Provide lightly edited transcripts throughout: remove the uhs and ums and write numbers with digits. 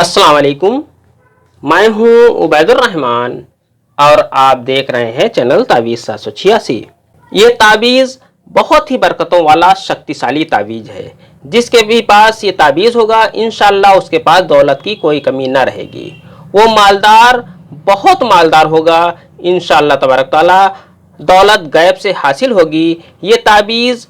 अस्सलाम वालेकुम। मैं हूं उबैदुर रहमान और आप देख रहे हैं चैनल तावीज़ 786। ये तावीज़ बहुत ही बरकतों वाला शक्तिशाली तावीज़ है। जिसके भी पास ये तावीज़ होगा इंशाअल्लाह उसके पास दौलत की कोई कमी ना रहेगी। वो मालदार, बहुत मालदार होगा इंशाअल्लाह तबारक ताला। दौलत गैब से हासिल होगी। ये तावीज़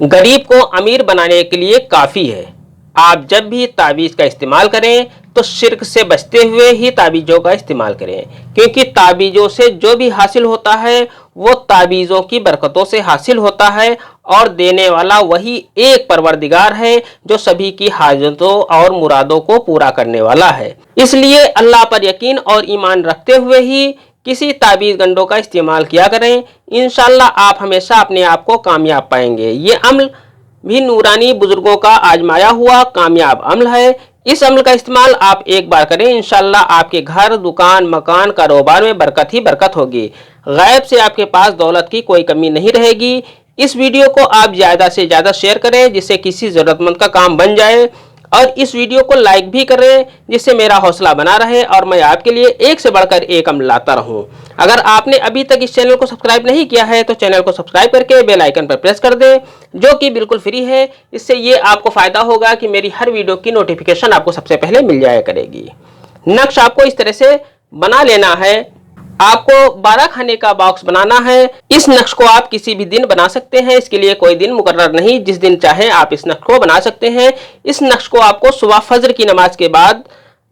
गरीब को अमीर बनाने के लिए काफ़ी है। आप जब भी तावीज़ का इस्तेमाल करें तो शिर्क से बचते हुए ही तावीज़ों का इस्तेमाल करें, क्योंकि तावीज़ों से जो भी हासिल होता है वो तावीज़ों की बरकतों से हासिल होता है और देने वाला वही एक परवरदिगार है जो सभी की हाजतों और मुरादों को पूरा करने वाला है। इसलिए अल्लाह पर यकीन और ईमान रखते हुए ही किसी तावीज़ गंडों का इस्तेमाल किया करें। इंशाअल्लाह आप हमेशा अपने आप को कामयाब पाएंगे। ये अमल भी नूरानी बुजुर्गों का आजमाया हुआ कामयाब अमल है। इस अमल का इस्तेमाल आप एक बार करें, इंशाअल्लाह आपके घर, दुकान, मकान, कारोबार में बरकत ही बरकत होगी। गैब से आपके पास दौलत की कोई कमी नहीं रहेगी। इस वीडियो को आप ज़्यादा से ज़्यादा शेयर करें जिससे किसी ज़रूरतमंद का काम बन जाए, और इस वीडियो को लाइक भी करें जिससे मेरा हौसला बना रहे और मैं आपके लिए एक से बढ़कर एक अमल लाता रहूं। अगर आपने अभी तक इस चैनल को सब्सक्राइब नहीं किया है तो चैनल को सब्सक्राइब करके बेल आइकन पर प्रेस कर दें, जो कि बिल्कुल फ्री है। इससे ये आपको फ़ायदा होगा कि मेरी हर वीडियो की नोटिफिकेशन आपको सबसे पहले मिल जाया करेगी। नक्श आपको इस तरह से बना लेना है। आपको 12 खाने का बॉक्स बनाना है। इस नक्श को आप किसी भी दिन बना सकते हैं, इसके लिए कोई दिन मुकर्रर नहीं, जिस दिन चाहे आप इस नक्श को बना सकते हैं। इस नक्श को आपको सुबह फजर की नमाज के बाद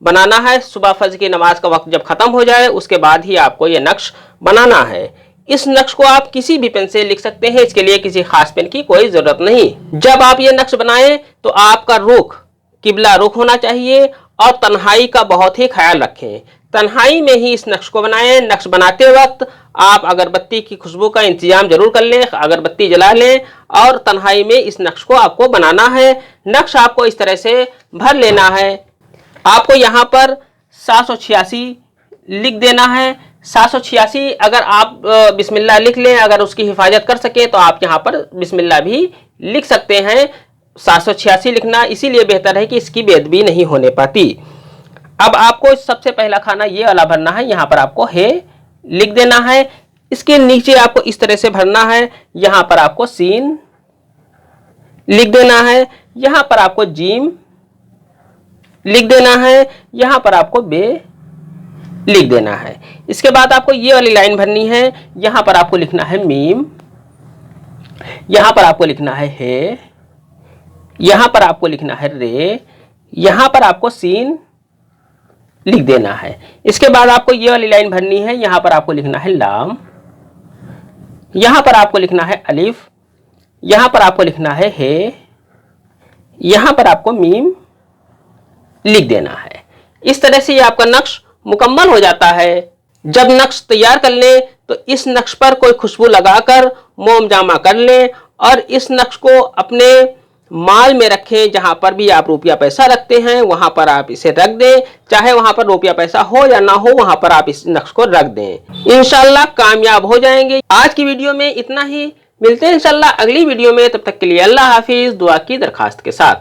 बनाना है। सुबह फजर की नमाज का वक्त जब खत्म हो जाए उसके बाद ही आपको यह नक्श बनाना है। इस नक्श को आप किसी भी पेन से लिख सकते हैं, इसके लिए किसी खास पेन की कोई जरूरत नहीं। जब आप ये नक्श बनाएं तो आपका रुख किबला रुख होना चाहिए और तन्हाई का बहुत ही ख्याल रखें। तन्हाई में ही इस नक्श को बनाएं। नक्श बनाते वक्त आप अगरबत्ती की खुशबू का इंतजाम जरूर कर लें, अगरबत्ती जला लें और तन्हाई में इस नक्श को आपको बनाना है। नक्श आपको इस तरह से भर लेना है। आपको यहाँ पर 786 लिख देना है। 786 अगर आप बिस्मिल्लाह लिख लें, अगर उसकी हिफाजत कर सके तो आप यहाँ पर बिस्मिल्लाह भी लिख सकते हैं। 786 लिखना इसीलिए बेहतर है कि इसकी बेअदबी नहीं होने पाती। अब आपको सबसे पहला खाना ये वाला भरना है। यहाँ पर आपको हे लिख देना है। इसके नीचे आपको इस तरह से भरना है। यहाँ पर आपको सीन लिख देना है। यहाँ पर आपको जीम लिख देना है। यहाँ पर आपको बे लिख देना है। इसके बाद आपको ये वाली लाइन भरनी है। यहाँ पर आपको लिखना है मीम, यहाँ पर आपको लिखना है हे, यहाँ पर आपको लिखना है रे, यहाँ पर आपको सीन लिख देना है। इसके बाद आपको ये वाली लाइन भरनी है। यहाँ पर आपको लिखना है लाम, यहाँ पर आपको लिखना है अलिफ, यहाँ पर आपको लिखना है हे, यहाँ पर आपको मीम लिख देना है। इस तरह से ये आपका नक्श मुकम्मल हो जाता है। जब नक्श तैयार कर लें तो इस नक्श पर कोई खुशबू लगाकर मोम जामा कर लें और इस नक्श को अपने माल में रखें। जहां पर भी आप रुपया पैसा रखते हैं वहां पर आप इसे रख दें, चाहे वहां पर रुपया पैसा हो या ना हो, वहां पर आप इस नक्श को रख दें। इंशाल्लाह कामयाब हो जाएंगे। आज की वीडियो में इतना ही। मिलते हैं इंशाल्लाह अगली वीडियो में। तब तक के लिए अल्लाह हाफिज, दुआ की दरखास्त के साथ।